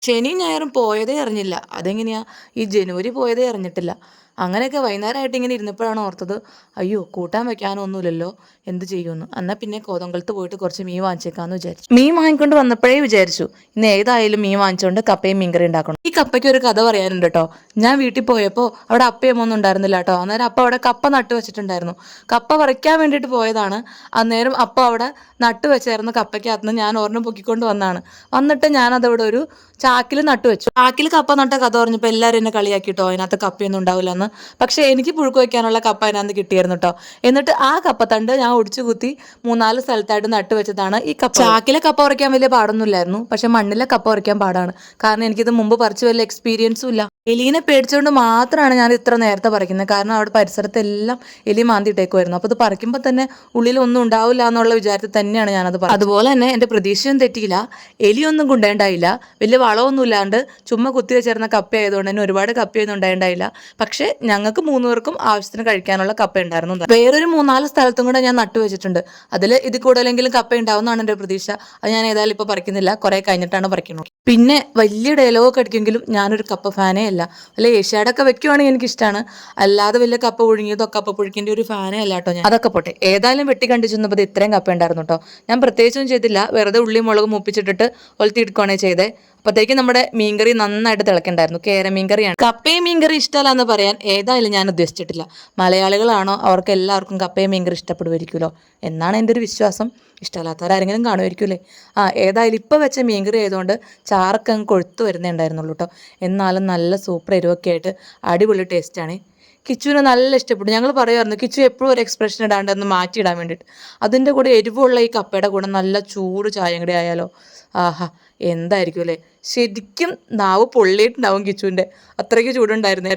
ശനിയും ഞായറും പോയതേ അറിഞ്ഞില്ല. അതെങ്ങനെയാ ഈ ജനുവരി പോയതേ അറിഞ്ഞിട്ടില്ല. അങ്ങനെയൊക്കെ വൈകുന്നേരമായിട്ട് ഇങ്ങനെ ഇരുന്നപ്പോഴാണ് ഓർത്തത്, അയ്യോ കൂട്ടാൻ വെക്കാനൊന്നുമില്ലല്ലോ, എന്ത് ചെയ്യുമെന്ന്. എന്നാൽ പിന്നെ കോതംകുളത്ത് പോയിട്ട് കുറച്ച് മീൻ വാങ്ങിച്ചേക്കാന്ന് വിചാരിച്ചു. മീൻ വാങ്ങിക്കൊണ്ട് വന്നപ്പോഴേ വിചാരിച്ചു ഇന്ന് ഏതായാലും മീൻ വാങ്ങിച്ചുകൊണ്ട് കപ്പയും മീൻകറി ഉണ്ടാക്കണം. ഈ കപ്പയ്ക്ക് ഒരു കഥ പറയാനുണ്ട് കേട്ടോ. ഞാൻ വീട്ടിൽ പോയപ്പോൾ അവിടെ അപ്പയൊന്നും ഉണ്ടായിരുന്നില്ല കേട്ടോ. അന്നേരം അപ്പ അവിടെ കപ്പ നട്ടു വെച്ചിട്ടുണ്ടായിരുന്നു. കപ്പ പറിക്കാൻ വേണ്ടിയിട്ട് പോയതാണ്. അന്നേരം അപ്പ അവിടെ നട്ടു വെച്ചായിരുന്നു കപ്പയ്ക്കകത്ത് നിന്ന് ഞാൻ ഒരെണ്ണം പൊക്കിക്കൊണ്ട് വന്നിട്ട് ഞാനതവിടെ ഒരു ചാക്കിൽ നട്ടു വെച്ചു. ചാക്കിൽ കപ്പ നട്ട കഥ പറഞ്ഞപ്പോൾ എല്ലാവരും എന്നെ കളിയാക്കിട്ടോ, അതിനകത്ത് കപ്പയൊന്നും ഉണ്ടാവില്ല എന്ന്. പക്ഷേ എനിക്ക് പുഴുക്ക് വയ്ക്കാനുള്ള കപ്പ അതിനകത്ത് കിട്ടിയായിരുന്നു കേട്ടോ. എന്നിട്ട് ആ കപ്പത്തണ്ട് ഞാൻ ഒടിച്ചു കുത്തി 3-4 സ്ഥലത്തായിട്ട് നട്ടു വെച്ചതാണ് ഈ കപ്പ. ചാക്കിലെ കപ്പ പറിക്കാൻ വലിയ പാടൊന്നുമില്ലായിരുന്നു, പക്ഷെ മണ്ണിലെ കപ്പ പറിക്കാൻ പാടാണ്. കാരണം എനിക്കിത് മുമ്പ് പറിച്ച് വലിയ എക്സ്പീരിയൻസും ഇല്ല. എലീനെ പേടിച്ചുകൊണ്ട് മാത്രമാണ് ഞാൻ ഇത്ര നേരത്തെ പറിക്കുന്നത്. കാരണം അവിടെ പരിസരത്തെല്ലാം എലി മാന്തിയിട്ടേക്കുമായിരുന്നു. അപ്പോൾ ഇത് പറിക്കുമ്പോൾ തന്നെ ഉള്ളിലൊന്നും ഉണ്ടാവില്ല എന്നുള്ള വിചാരത്തിൽ തന്നെയാണ് ഞാനത് പറഞ്ഞത്. അതുപോലെ തന്നെ എൻ്റെ പ്രതീക്ഷയും തെറ്റിയില്ല. എലിയൊന്നും കൊണ്ടേണ്ടായില്ല. വലിയ വളമൊന്നും ഇല്ലാണ്ട് ചുമ്മാ കുത്തി വെച്ചിരുന്ന കപ്പ ആയതുകൊണ്ട് തന്നെ ഒരുപാട് കപ്പയൊന്നും ഉണ്ടായില്ല. പക്ഷേ ഞങ്ങൾക്ക് 3 പേർക്കും ആവശ്യത്തിന് കഴിക്കാനുള്ള കപ്പ ഉണ്ടായിരുന്നു. വേറൊരു 3-4 സ്ഥലത്തും കൂടെ ഞാൻ നട്ടു വെച്ചിട്ടുണ്ട്. അതിൽ ഇത് കൂടുതലെങ്കിലും കപ്പ ഉണ്ടാവുമെന്നാണ് എൻ്റെ പ്രതീക്ഷ. അത് ഞാൻ ഏതായാലും ഇപ്പോൾ പറിക്കുന്നില്ല, കുറേ കഴിഞ്ഞിട്ടാണ് പറിക്കുന്നത്. പിന്നെ വലിയ ഡയലോഗൊക്കെ അടിക്കുമെങ്കിലും ഞാനൊരു കപ്പ ഫാനേ അല്ല. അല്ല ഏഷ്യാഡൊക്കെ വെക്കുവാണെങ്കിൽ എനിക്കിഷ്ടമാണ്. അല്ലാതെ വലിയ കപ്പ പുഴുങ്ങിയതോ കപ്പ പുഴുക്കിൻ്റെ ഒരു ഫാനേ അല്ല കേട്ടോ ഞാൻ. അതൊക്കെ പോട്ടെ, ഏതായാലും വെട്ടി കണ്ടു ചെന്നപ്പോൾ ഇത്രയും കപ്പ ഉണ്ടായിരുന്നു കേട്ടോ. ഞാൻ പ്രത്യേകിച്ചൊന്നും ചെയ്തില്ല, വെറുതെ ഉള്ളി മുളക് മൂപ്പിച്ചിട്ടിട്ട് ഒലത്തി എടുക്കുകയാണേ ചെയ്തേ. അപ്പോഴത്തേക്കും നമ്മുടെ മീൻകറി നന്നായിട്ട് തിളക്കണ്ടായിരുന്നു. കേര മീൻകറിയാണ്. കപ്പയും മീൻകറി ഇഷ്ടമല്ല എന്ന് പറയാൻ ഏതായാലും ഞാൻ ഉദ്ദേശിച്ചിട്ടില്ല. മലയാളികളാണോ അവർക്ക് എല്ലാവർക്കും കപ്പയും മീൻകറി ഇഷ്ടപ്പെടുമായിരിക്കുമല്ലോ എന്നാണ് എൻ്റെ ഒരു വിശ്വാസം. ഇഷ്ടമല്ലാത്തവരാരെങ്കിലും കാണുമായിരിക്കുമല്ലേ. ഏതായാലും ഇപ്പോൾ വെച്ച മീൻകറി ആയതുകൊണ്ട് ചാറൊക്കെ അങ്ങ് കൊഴുത്ത് വരുന്നേ ഉണ്ടായിരുന്നുള്ളൂ കേട്ടോ. എന്നാലും നല്ല സൂപ്പർ എരിവൊക്കെ ആയിട്ട് അടിപൊളി ടേസ്റ്റാണ്. കിച്ചുവിന് നല്ല ഇഷ്ടപ്പെട്ടു. ഞങ്ങൾ പറയുമായിരുന്നു കിച്ചു എപ്പോഴും ഒരു എക്സ്പ്രഷൻ ഇടാണ്ട് ഒന്ന് മാറ്റിയിടാൻ വേണ്ടിയിട്ട്. അതിൻ്റെ കൂടെ എരിവുള്ള ഈ കപ്പയുടെ കൂടെ നല്ല ചൂട് ചായയും കൂടെ ആയാലോ, ആഹാ എന്തായിരിക്കും അല്ലേ. ശരിക്കും നാവ് പൊള്ളിയിട്ടുണ്ടാവും കിച്ചുവിൻ്റെ, അത്രയ്ക്ക് ചൂടുണ്ടായിരുന്നു.